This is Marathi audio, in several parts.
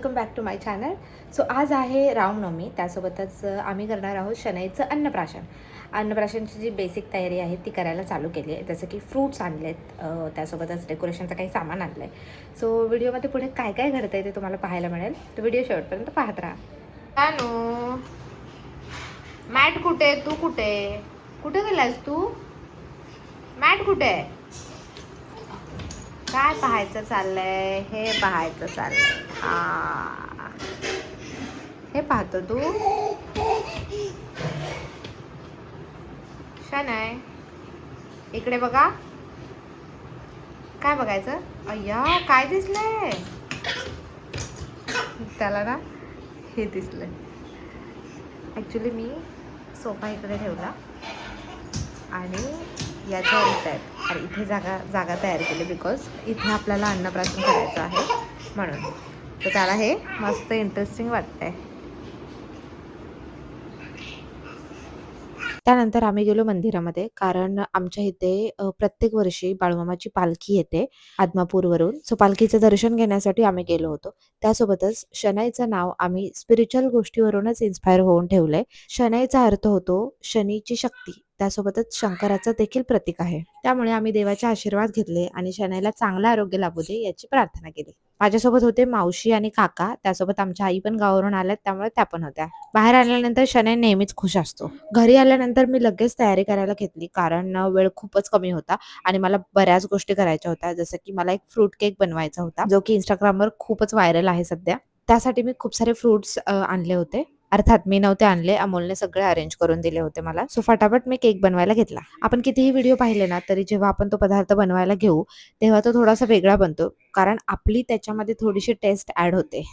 Welcome back to my channel. So आज आहे रामनवमी, त्यासोबतच आम्ही करणार आहोत शनईचं अन्नप्राशन. अन्नप्राशनची जी बेसिक तयारी आहे ती करायला चालू केली आहे. जसं की फ्रूट्स आणलेत, त्यासोबतच डेकोरेशनचं काही सामान आणलं आहे. सो व्हिडिओमध्ये पुढे काय काय घडतं आहे ते तुम्हाला पाहायला मिळेल, तर व्हिडिओ शेवटपर्यंत पाहत राहा. अनु, मॅट कुठे? तू कुठे कुठे गेलास तू? मॅट कुठे आहे? काय पाहायचं चाललंय? हे पाहायचं चाललंय. हा, हे पाहतो तू? शनय, इकडे बघा. काय बघायचं? अय्या, काय दिसलंय त्याला ना? हे दिसलंय. ॲक्च्युली मी सोफा इकडे ठेवला आणि याच्यावर इथं आहेत आणि इथे जागा तयार केली, बिकॉज इथे आपल्याला अन्नप्राशन करायचं आहे म्हणून. तर त्याला हे मस्त इंटरेस्टिंग वाटतंय. त्यानंतर आम्ही गेलो मंदिरामध्ये, कारण आमच्या इथे प्रत्येक वर्षी बाळूमामाची पालखी येते आदमापूरवरून. सो पालखीचं दर्शन घेण्यासाठी आम्ही गेलो होतो. त्यासोबतच शनईचं नाव आम्ही स्पिरिच्युअल गोष्टीवरूनच इन्स्पायर होऊन ठेवलंय. शनईचा अर्थ होतो शनीची शक्ती, त्यासोबतच शंकराचं देखील प्रतीक आहे. त्यामुळे आम्ही देवाचे आशीर्वाद घेतले आणि शनईला चांगलं आरोग्य लाभू दे याची प्रार्थना केली. माझ्यासोबत होते मावशी आणि काका, त्यासोबत आमच्या आई पण गावावरून आल्यात, त्यामुळे त्या पण होत्या. बाहेर आल्यानंतर शनई नेहमीच खुश असतो. घरी आल्यानंतर मी लगेच तयारी करायला घेतली, कारण वेळ खूपच कमी होता आणि मला बऱ्याच गोष्टी करायच्या होत्या. जसं की मला एक फ्रूट केक बनवायचा होता, जो की इंस्टाग्रामवर खूपच व्हायरल आहे सध्या. त्यासाठी मी खूप सारे फ्रुट्स आणले होते. अर्थात मी नव्हते आणले, अमोलने सगळे अरेंज करून दिले होते मला. सो फटाफट मी केक बनवायला घेतला. आपण कितीही व्हिडिओ पाहिले ना, तरी जेव्हा आपण तो पदार्थ बनवायला घेऊ तेव्हा तो थोडासा वेगळा बनतो, कारण आपली त्याच्यामध्ये थोडीशी टेस्ट ॲड होते.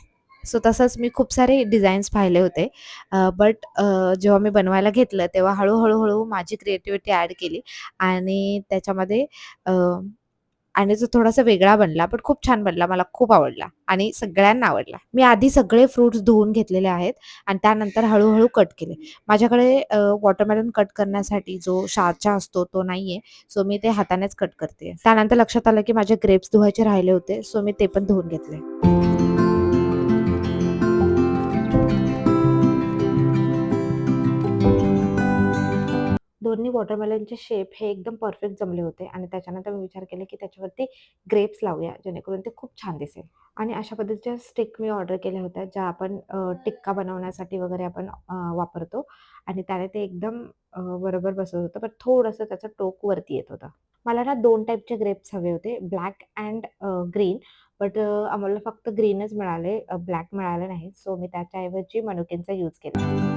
सो तसंच मी खूप सारे डिझाईन्स पाहिले होते, बट जेव्हा मी बनवायला घेतलं तेव्हा हळूहळू माझी क्रिएटिव्हिटी ॲड केली आणि त्याच्यामध्ये आणि जो थोडासा वेगळा बनला, बट खूप छान बनला. मला खूप आवडला आणि सगळ्यांना आवडला. मी आधी सगळे फ्रुट्स धुवून घेतलेले आहेत आणि त्यानंतर हळूहळू कट केले. माझ्याकडे वॉटरमेलन कट करण्यासाठी जो साचा असतो तो नाहीये, सो मी ते हातानेच कट करते. त्यानंतर लक्षात आलं की माझे ग्रेप्स धुवायचे राहिले होते, सो मी ते पण धुवून घेतले. दोन्ही वॉटरमेलनचे शेप हे एकदम परफेक्ट जमले होते आणि त्याच्यानंतर मी विचार केले की त्याच्यावरती ग्रेप्स लावूया, जेणेकरून ते खूप छान दिसेल. आणि अशा पद्धतीच्या स्टिक मी ऑर्डर केल्या होत्या, ज्या आपण टिक्का बनवण्यासाठी वगैरे आपण वापरतो आणि त्याने ते एकदम बरोबर बसत होतं, पण थोडंसं त्याचं टोक वरती येत होतं. मला ना 2 टाईपचे ग्रेप्स हवे होते, ब्लॅक अँड ग्रीन. बट आम्हाला फक्त ग्रीनच मिळाले, ब्लॅक मिळाले नाही. सो मी त्याच्याऐवजी मनुकेचा यूज केला.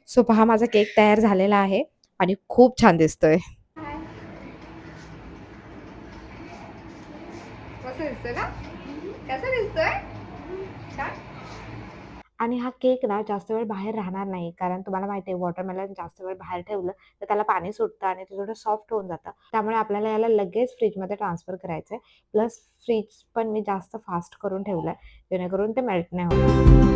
सो पहा, माझा केक तयार झालेला आहे आणि खूप छान दिसतोय. कसं दिसतोय का? कसं दिसतोय? छान. आणि हा केक ना जास्त वेळ बाहेर राहणार नाही, कारण तुम्हाला माहिती आहे वॉटरमेलन जास्त वेळ बाहेर ठेवलं तर त्याला पाणी सुटतं आणि ते थोडं सॉफ्ट होऊन जातं. त्यामुळे आपल्याला याला लगेच फ्रीजमध्ये ट्रान्सफर करायचं आहे. प्लस फ्रीज पण मी जास्त फास्ट करून ठेवलं आहे, जेणेकरून ते मेल्ट नाही होणार.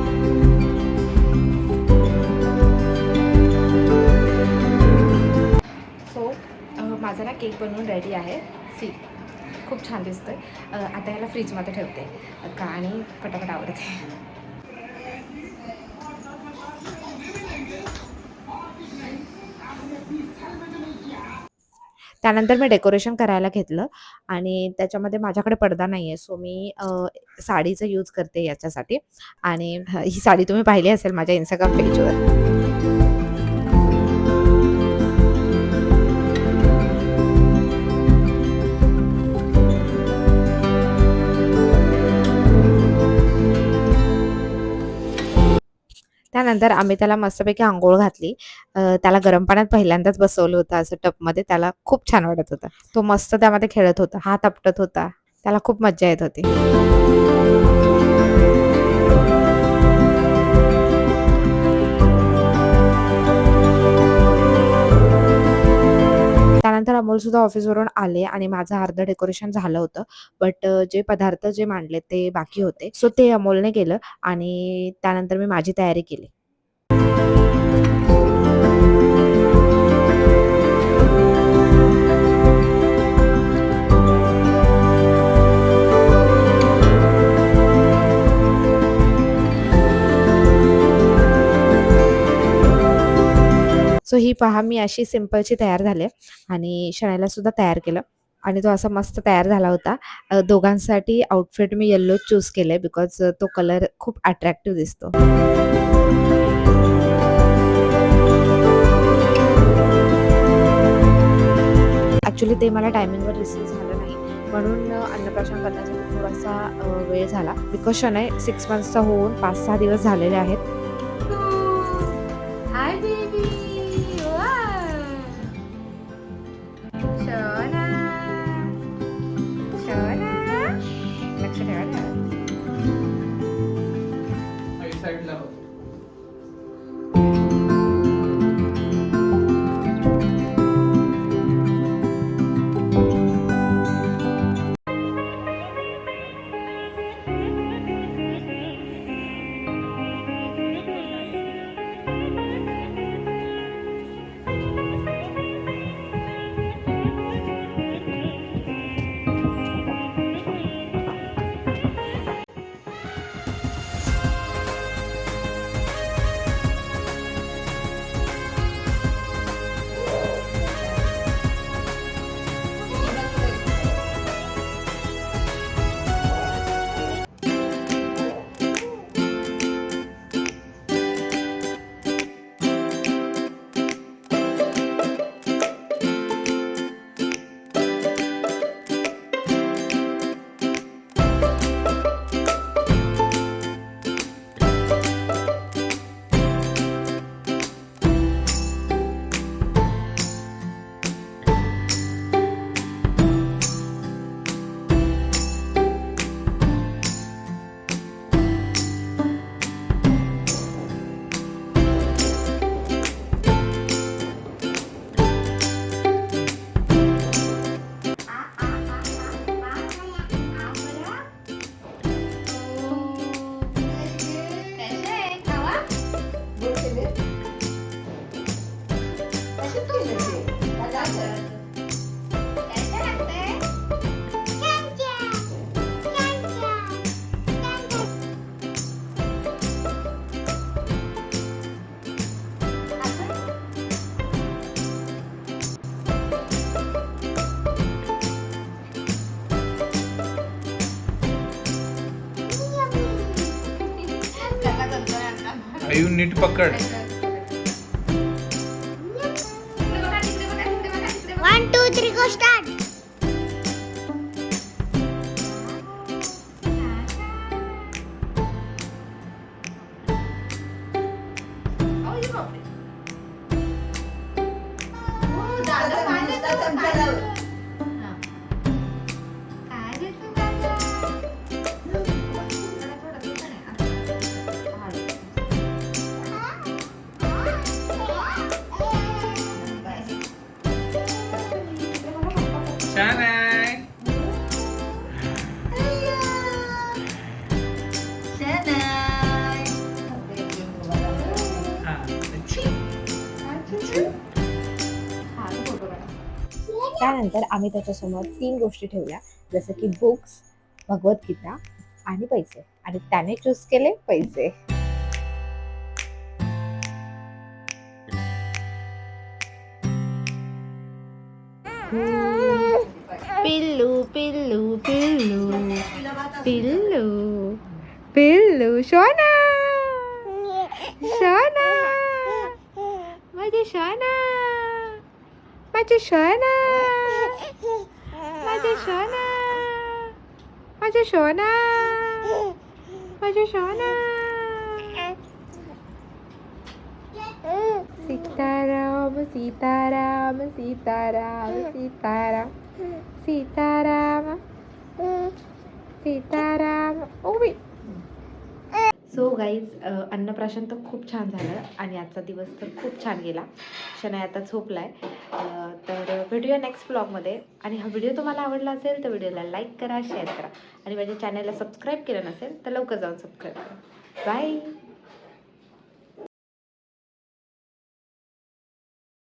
सो माझा ना केक बनवून रेडी आहे. सी, खूप छान दिसतोय. आता याला फ्रीजमध्ये ठेवते का आणि पटापट आवडते. त्यानंतर मी डेकोरेशन करायला घेतलं आणि त्याच्यामध्ये माझ्याकडे पडदा नाही आहे. सो मी साडीचा यूज करते याच्यासाठी आणि ही साडी तुम्ही पाहिली असेल माझ्या Instagram पेजवर. त्यानंतर आम्ही त्याला मस्तपैकी अंघोळ घातली. त्याला गरम पाण्यात पहिल्यांदाच बसवलं होतं असं टबमध्ये. त्याला खूप छान वाटत होतं. तो मस्त त्यामध्ये खेळत होता. हात आपटत होता. त्याला खूप मज्जा येत होती. त्यानंतर अमोलसुद्धा ऑफिसवरून आले आणि माझं अर्धं डेकोरेशन झालं होतं. बट जे पदार्थ जे मांडले ते बाकी होते. सो ते अमोलने केलं आणि त्यानंतर मी माझी तयारी केली. सो ही पहा मी अशी सिंपलची तयार झाले आणि शनायला सुद्धा तयार केलं आणि तो असा मस्त तयार झाला होता. दोघांसाठी आउटफिट मी येल्लो चूज केले बिकॉज तो कलर खूप अट्रॅक्टिव्ह दिसतो. ॲक्च्युली ते मला टायमिंगवर रिसीव्ह झालं नाही म्हणून अन्नप्राशन करण्यासाठी थोडासा वेळ झाला बिकॉज शनय 6 मंथ्सचा होऊन 5-6 दिवस झालेले आहेत. Hi baby. शोना, शोना. लक्ष ठेवा ना. साईडला हो. आयु नीट पकड. 1, 2, 3 go start. छान आहे. हा. त्यानंतर आम्ही त्याच्यासमोर 3 गोष्टी ठेवल्या. जसं की बुक्स, भगवद्गीता आणि पैसे. आणि त्याने चूज केले पैसे. पिल्लू पिल्लू पिल्लू पिल्लू पिल्लू शोना शोना माझे शोना माझे शोना माझे शोना माझे शोना माझे शोना. सीताराम सीताराम सीताराम सीताराम सीताराम सीताराम. ओबी. सो गाईज, अन्नप्राशन तर खूप छान झालं आणि आजचा दिवस तर खूप छान गेला. शनाय आता झोपलाय. तर भेटूया नेक्स्ट ब्लॉगमध्ये. आणि हा व्हिडिओ तुम्हाला आवडला असेल तर व्हिडिओला लाईक करा, शेअर करा आणि माझ्या चॅनलला सबस्क्राईब केलं नसेल तर लवकर जाऊन सबस्क्राईब करा. बाय.